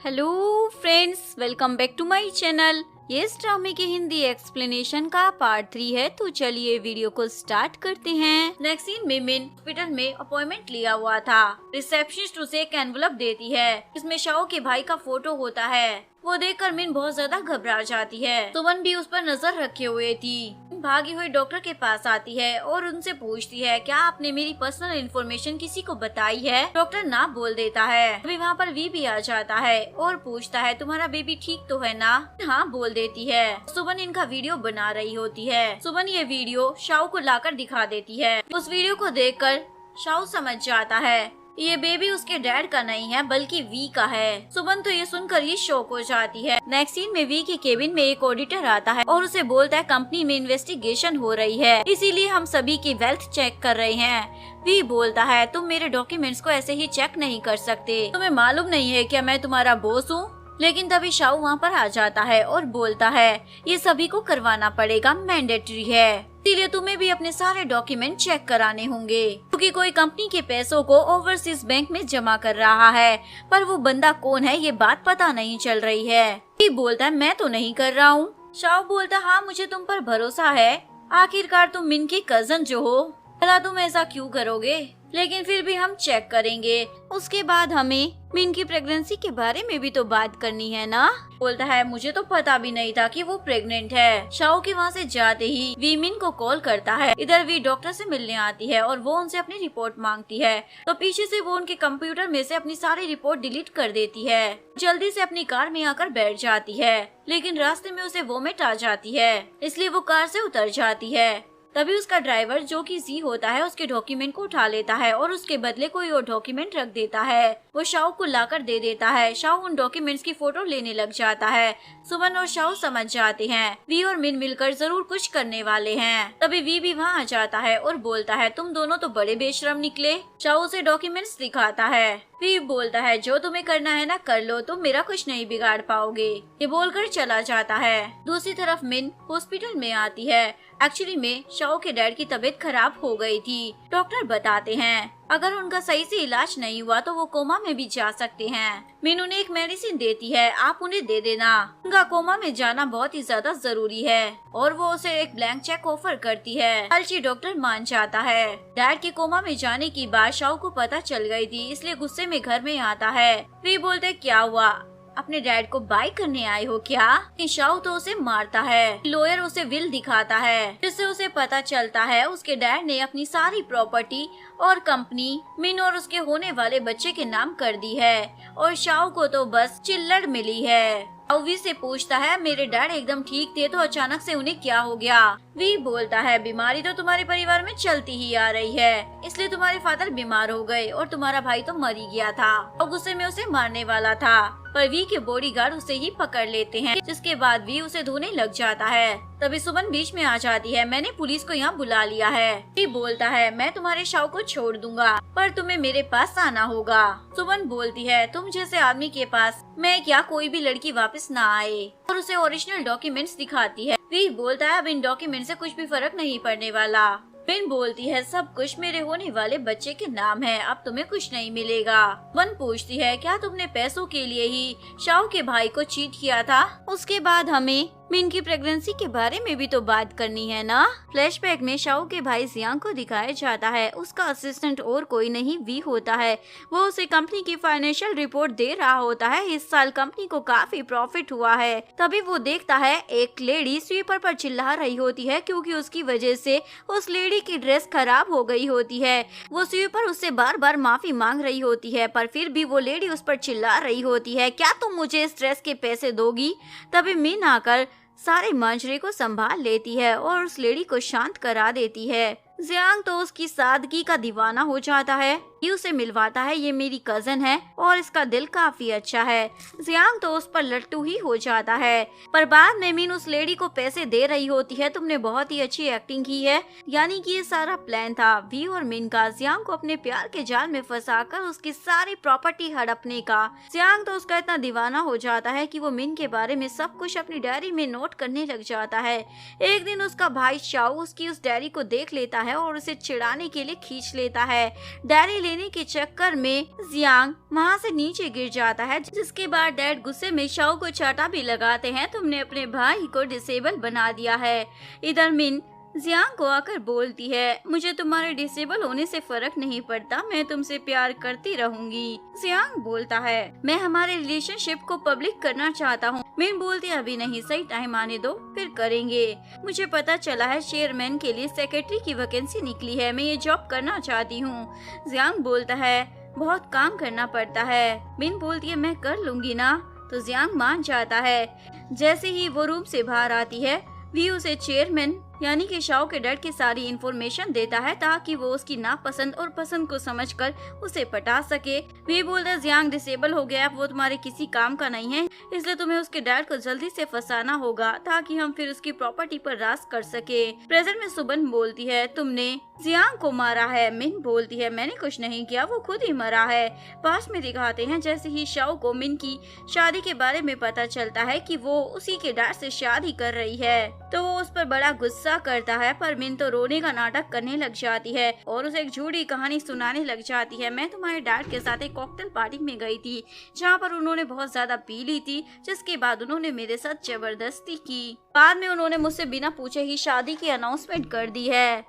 Hello friends, welcome back to my channel. ये इस ड्रामे के हिंदी एक्सप्लेनेशन का पार्ट 3 है, तो चलिए वीडियो को स्टार्ट करते हैं। नेक्स्ट सीन में मिन हॉस्पिटल में अपॉइंटमेंट लिया हुआ था। रिसेप्शनिस्ट उसे एक एनवलप देती है, इसमें शाओ के भाई का फोटो होता है। वो देखकर मिन बहुत ज्यादा घबरा जाती है। सुमन भी उस पर नजर रखे हुए थी। भागी हुई डॉक्टर के पास आती है और उनसे पूछती है, क्या आपने मेरी पर्सनल इन्फॉर्मेशन किसी को बताई है? डॉक्टर ना बोल देता है। अभी वहाँ पर वी भी आ जाता है और पूछता है, तुम्हारा बेबी ठीक तो है ना? हाँ बोल देती है। सुमन इनका वीडियो बना रही होती है। सुमन ये वीडियो शाओ को लाकर दिखा देती है। उस वीडियो को देखकर शाओ समझ जाता है ये बेबी उसके डैड का नहीं है बल्कि वी का है। सुमन तो ये सुनकर ही शॉक हो जाती है। नेक्स्ट सीन में वी के केबिन में एक ऑडिटर आता है और उसे बोलता है, कंपनी में इन्वेस्टिगेशन हो रही है, इसीलिए हम सभी की वेल्थ चेक कर रहे हैं। वी बोलता है, तुम मेरे डॉक्यूमेंट्स को ऐसे ही चेक नहीं कर सकते, तुम्हें मालूम नहीं है क्या मैं तुम्हारा बॉस हूँ? लेकिन तभी शाओ वहाँ पर आ जाता है और बोलता है, ये सभी को करवाना पड़ेगा, मैंडेटरी है, इसीलिए तुम्हें भी अपने सारे डॉक्यूमेंट चेक कराने होंगे, क्योंकि कोई कंपनी के पैसों को ओवरसीज बैंक में जमा कर रहा है, पर वो बंदा कौन है ये बात पता नहीं चल रही है। ये बोलता है, मैं तो नहीं कर रहा हूँ। शाओ बोलता, हाँ मुझे तुम पर भरोसा है, आखिरकार तुम मिन की कजन जो हो, भला तुम ऐसा क्यों करोगे? लेकिन फिर भी हम चेक करेंगे। उसके बाद हमें मिन की प्रेगनेंसी के बारे में भी तो बात करनी है ना? बोलता है, मुझे तो पता भी नहीं था कि वो प्रेग्नेंट है। शाओ के वहाँ से जाते ही वी मिन को कॉल करता है। इधर वी डॉक्टर से मिलने आती है और वो उनसे अपनी रिपोर्ट मांगती है, तो पीछे से वो उनके कंप्यूटर में से अपनी सारी रिपोर्ट डिलीट कर देती है। जल्दी से अपनी कार में आकर बैठ जाती है, लेकिन रास्ते में उसे वोमिट आ जाती है, इसलिए वो कार से उतर जाती है। तभी उसका ड्राइवर जो कि जी होता है उसके डॉक्यूमेंट को उठा लेता है और उसके बदले कोई और डॉक्यूमेंट रख देता है। वो शाओ को लाकर दे देता है। शाओ उन डॉक्यूमेंट्स की फोटो लेने लग जाता है। सुमन और शाओ समझ जाते हैं वी और मिन मिलकर जरूर कुछ करने वाले हैं। तभी वी भी वहाँ आ जाता है और बोलता है, तुम दोनों तो बड़े बेशरम निकले। शाओ उसे डॉक्यूमेंट्स दिखाता है। वी बोलता है, जो तुम्हें करना है ना कर लो, तुम मेरा कुछ नहीं बिगाड़ पाओगे। ये बोलकर चला जाता है। दूसरी तरफ मिन हॉस्पिटल में आती है। एक्चुअली में शाओ के डैड की तबीयत खराब हो गई थी। डॉक्टर बताते हैं अगर उनका सही से इलाज नहीं हुआ तो वो कोमा में भी जा सकते हैं। मिन उन्हें एक मेडिसिन देती है, आप उन्हें दे देना, उनका कोमा में जाना बहुत ही ज्यादा जरूरी है, और वो उसे एक ब्लैंक चेक ऑफर करती है। लालची डॉक्टर मान जाता है। डैड के कोमा में जाने की बात शाओ को पता चल गई थी, इसलिए गुस्से में घर में आता है। वे बोलते, क्या हुआ, अपने डैड को बाय करने आए हो क्या? शाओ तो उसे मारता है। लॉयर उसे विल दिखाता है, जिससे उसे पता चलता है उसके डैड ने अपनी सारी प्रॉपर्टी और कंपनी मिन और उसके होने वाले बच्चे के नाम कर दी है, और शाओ को तो बस चिल्लड़ मिली है। वी से पूछता है, मेरे डैड एकदम ठीक थे तो अचानक से उन्हें क्या हो गया? वी बोलता है, बीमारी तो तुम्हारे परिवार में चलती ही आ रही है, इसलिए तुम्हारे फादर बीमार हो गए और तुम्हारा भाई तो मर ही गया था और गुस्से में उसे मारने वाला था, पर वी के बॉडीगार्ड उसे ही पकड़ लेते हैं, जिसके बाद वी उसे धोने लग जाता है। तभी सुमन बीच में आ जाती है, मैंने पुलिस को यहाँ बुला लिया है। वी बोलता है, मैं तुम्हारे शाओ को छोड़ दूंगा, पर तुम्हें मेरे पास आना होगा। सुमन बोलती है, तुम जैसे आदमी के पास मैं क्या कोई भी लड़की वापस ना आए, और उसे ओरिजिनल डॉक्यूमेंट्स दिखाती है। वी बोलता है, अब इन डॉक्यूमेंट से कुछ भी फर्क नहीं पड़ने वाला। मिन बोलती है, सब कुछ मेरे होने वाले बच्चे के नाम है, अब तुम्हें कुछ नहीं मिलेगा। वन पूछती है, क्या तुमने पैसों के लिए ही शाओ के भाई को चीट किया था? उसके बाद हमें मिन की प्रेगनेंसी के बारे में भी तो बात करनी है ना? फ्लैशबैक में शाओ के भाई जियांग को दिखाया जाता है। उसका असिस्टेंट और कोई नहीं वी होता है। वो उसे कंपनी की फाइनेंशियल रिपोर्ट दे रहा होता है। इस साल कंपनी को काफी प्रॉफिट हुआ है। तभी वो देखता है एक लेडी स्वीपर पर चिल्ला रही होती है, क्योंकि उसकी वजह से उस लेडी की ड्रेस खराब हो गई होती है। वो स्वीपर उससे बार बार माफी मांग रही होती है, पर फिर भी वो लेडी उस पर चिल्ला रही होती है, क्या तुम मुझे इस ड्रेस के पैसे दोगी? तभी मिन आकर सारे मांजरे को संभाल लेती है और उस लेडी को शांत करा देती है। जियांग तो उसकी सादगी का दीवाना हो जाता है। ये उसे मिलवाता है, ये मेरी कजन है और इसका दिल काफी अच्छा है। जियांग तो उस पर लट्टू ही हो जाता है, पर बाद में मिन उस लेडी को पैसे दे रही होती है, तुमने बहुत ही अच्छी एक्टिंग की है। यानी कि ये सारा प्लान था वी और मिन का, जियांग को अपने प्यार के जाल में फंसाकर उसकी सारी प्रॉपर्टी हड़पने का। जियांग तो उसका इतना दीवाना हो जाता है कि वो मिन के बारे में सब कुछ अपनी डायरी में नोट करने लग जाता है। एक दिन उसका भाई शाओ उसकी उस डायरी को देख लेता है और उसे चिढ़ाने के लिए खींच लेता है। डायरी लेने के चक्कर में जियांग वहाँ से नीचे गिर जाता है, जिसके बाद डैड गुस्से में शाओ को चाटा भी लगाते हैं। तुमने अपने भाई को डिसेबल बना दिया है। इधर मिन जियांग को आकर बोलती है, मुझे तुम्हारे डिसेबल होने से फर्क नहीं पड़ता, मैं तुमसे प्यार करती रहूंगी। जियांग बोलता है, मैं हमारे रिलेशनशिप को पब्लिक करना चाहता हूँ। मिन बोलती है, अभी नहीं, सही टाइम आने दो, फिर करेंगे। मुझे पता चला है चेयरमैन के लिए सेक्रेटरी की वैकेंसी निकली है, मैं ये जॉब करना चाहती हूँ। जियांग बोलता है, बहुत काम करना पड़ता है। मिन बोलती है, मैं कर लूंगी ना। तो जियांग मान जाता है। जैसे ही वो रूम से बाहर आती है, वी उसे चेयरमैन यानी कि शाओ के डैड की सारी इन्फॉर्मेशन देता है ताकि वो उसकी नापसंद और पसंद को समझकर उसे पटा सके। वे बोलता है, जियांग डिसेबल हो गया, वो तुम्हारे किसी काम का नहीं है, इसलिए तुम्हें उसके डैड को जल्दी से फंसाना होगा ताकि हम फिर उसकी प्रॉपर्टी पर राज कर सके। प्रेजेंट में सुबन बोलती है, तुमने जियांग को मारा है। मिन बोलती है, मैंने कुछ नहीं किया, वो खुद ही मरा है। पास में दिखाते हैं जैसे ही शाओ को मिन की शादी के बारे में पता चलता है कि वो उसी के डैड से शादी कर रही है, तो वो उस पर बड़ा गुस्सा करता है। पर मिन तो रोने का नाटक करने लग जाती है और उसे एक झूठी कहानी सुनाने लग जाती है। मैं तुम्हारे डैड के साथ एक कॉकटेल पार्टी में गई थी जहाँ पर उन्होंने बहुत ज्यादा पी ली थी, जिसके बाद उन्होंने मेरे साथ जबरदस्ती की। बाद में उन्होंने मुझसे बिना पूछे ही शादी की अनाउंसमेंट कर दी है।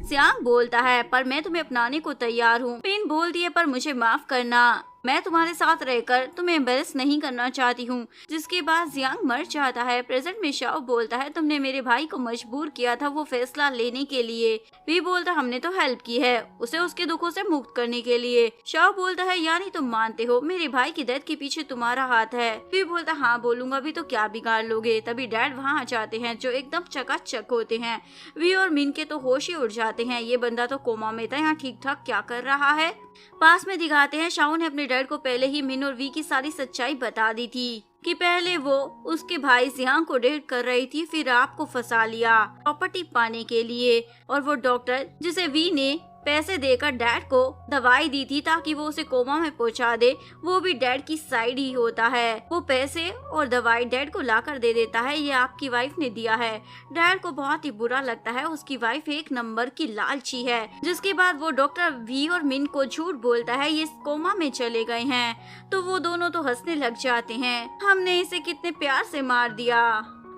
जियांग बोलता है, पर मैं तुम्हें अपनाने को तैयार हूँ। मिन बोलती है, पर मुझे माफ करना, मैं तुम्हारे साथ रहकर तुम्हें एम्बेरस नहीं करना चाहती हूँ। जिसके बाद जियांग मर जाता है। प्रेजेंट में शाओ बोलता है, तुमने मेरे भाई को मजबूर किया था वो फैसला लेने के लिए। वी बोलता, हमने तो हेल्प की है उसे उसके दुखों से मुक्त करने के लिए। शाओ बोलता है, यानी तुम मानते हो मेरे भाई की डेथ के पीछे तुम्हारा हाथ है। वी बोलता, हाँ बोलूंगा भी तो क्या बिगाड़ लोगे। तभी डैड वहाँ आ जाते हैं जो एकदम चकाचक होते हैं। वी और मिन के तो होश ही उड़ जाते हैं, ये बंदा तो कोमा में था, यहाँ ठीक ठाक क्या कर रहा है। पास में दिखाते हैं शाओ ने अपने डैड को पहले ही मिन और वी की सारी सच्चाई बता दी थी कि पहले वो उसके भाई जियांग को डेट कर रही थी, फिर आपको फंसा लिया प्रॉपर्टी पाने के लिए। और वो डॉक्टर जिसे वी ने पैसे देकर डैड को दवाई दी थी ताकि वो उसे कोमा में पहुंचा दे, वो भी डैड की साइड ही होता है। वो पैसे और दवाई डैड को लाकर दे देता है, ये आपकी वाइफ ने दिया है। डैड को बहुत ही बुरा लगता है, उसकी वाइफ एक नंबर की लालची है। जिसके बाद वो डॉक्टर वी और मिन को झूठ बोलता है, ये कोमा में चले गए हैं। तो वो दोनों तो हंसने लग जाते हैं, हमने इसे कितने प्यार से मार दिया,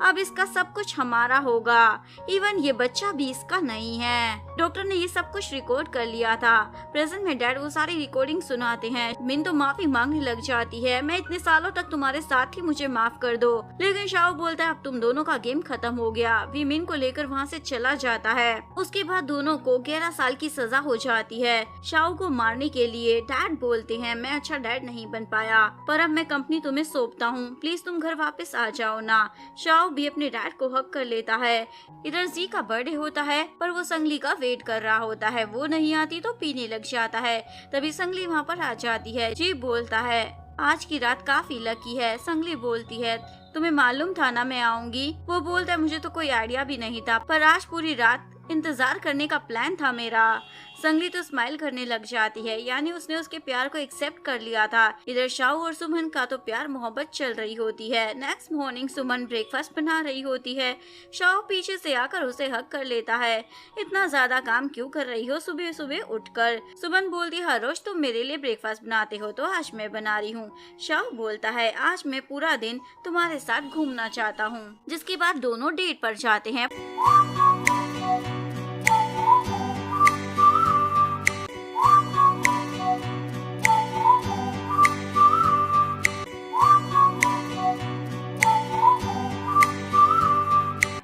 अब इसका सब कुछ हमारा होगा, इवन ये बच्चा भी इसका नहीं है। डॉक्टर ने ये सब कुछ रिकॉर्ड कर लिया था। प्रेजेंट में डैड वो सारी रिकॉर्डिंग सुनाते हैं। मिन तो माफी मांगने लग जाती है, मैं इतने सालों तक तुम्हारे साथ ही, मुझे माफ कर दो। लेकिन शाओ बोलता है, अब तुम दोनों का गेम खत्म हो गया। वी मिन को लेकर वहाँ से चला जाता है। उसके बाद दोनों को 11 साल की सजा हो जाती है शाओ को मारने के लिए। डैड बोलते हैं, मैं अच्छा डैड नहीं बन पाया, पर अब मैं कंपनी तुम्हें सौंपता हूँ, प्लीज तुम घर वापस आ जाओ ना। शाओ भी अपने डैड को हक कर लेता है। इधर जी का बर्थडे होता है, पर वो संगली का वेट कर रहा होता है, वो नहीं आती तो पीने लग जाता है। तभी संगली वहाँ पर आ जाती है। जी बोलता है, आज की रात काफी लकी है। संगली बोलती है, तुम्हें मालूम था ना मैं आऊंगी। वो बोलता है, मुझे तो कोई आइडिया भी नहीं था, पर आज पूरी रात इंतजार करने का प्लान था मेरा। संगली तो स्माइल करने लग जाती है, यानी उसने उसके प्यार को एक्सेप्ट कर लिया था। इधर शाओ और सुमन का तो प्यार मोहब्बत चल रही होती है। नेक्स्ट मॉर्निंग सुमन ब्रेकफास्ट बना रही होती है। शाओ पीछे से आकर उसे हक कर लेता है, इतना ज्यादा काम क्यों कर रही हो सुबह सुबह उठकर। सुमन बोलती है, हर रोज तुम मेरे लिए ब्रेकफास्ट बनाते हो, तो आज मैं बना रही हूँ। शाओ बोलता है, आज मैं पूरा दिन तुम्हारे साथ घूमना चाहता हूँ। जिसके बाद दोनों डेट पर जाते हैं।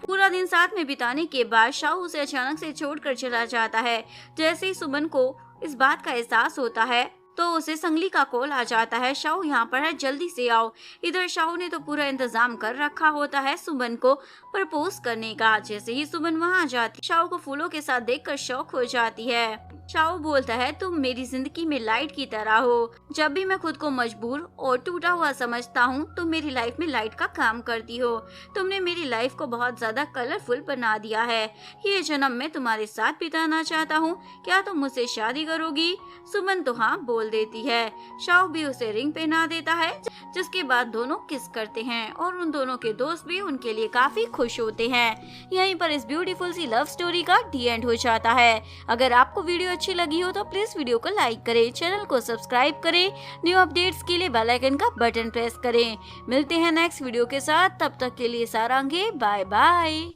पूरा दिन साथ में बिताने के बाद शाओ उसे अचानक से छोड़कर चला जाता है। जैसे ही सुमन को इस बात का एहसास होता है तो उसे संगली का कॉल आ जाता है, शाओ यहाँ पर है, जल्दी से आओ। इधर शाओ ने तो पूरा इंतजाम कर रखा होता है सुमन को प्रपोज करने का। जैसे ही सुमन वहाँ आ जाती, शाओ को फूलों के साथ देखकर शॉक हो जाती है। शाओ बोलता है, तुम मेरी जिंदगी में लाइट की तरह हो। जब भी मैं खुद को मजबूर और टूटा हुआ समझता हूँ, तुम मेरी लाइफ में लाइट का काम करती हो। तुमने मेरी लाइफ को बहुत ज्यादा कलरफुल बना दिया है। ये जन्म मैं तुम्हारे साथ बिताना चाहता हूँ। क्या तुम मुझसे शादी करोगी? सुमन तो हाँ बोल देती है। शाओ भी उसे रिंग पहना देता है, जिसके बाद दोनों किस करते हैं और उन दोनों के दोस्त भी उनके लिए काफी खुश होते हैं। यहीं पर इस ब्यूटीफुल सी लव स्टोरी का डी एंड हो जाता है। अगर आपको वीडियो अच्छी लगी हो तो प्लीज वीडियो को लाइक करें, चैनल को सब्सक्राइब करें, न्यू अपडेट्स के लिए बेल आइकन का बटन प्रेस करें। मिलते हैं नेक्स्ट वीडियो के साथ, तब तक के लिए सारांगे, बाय बाय।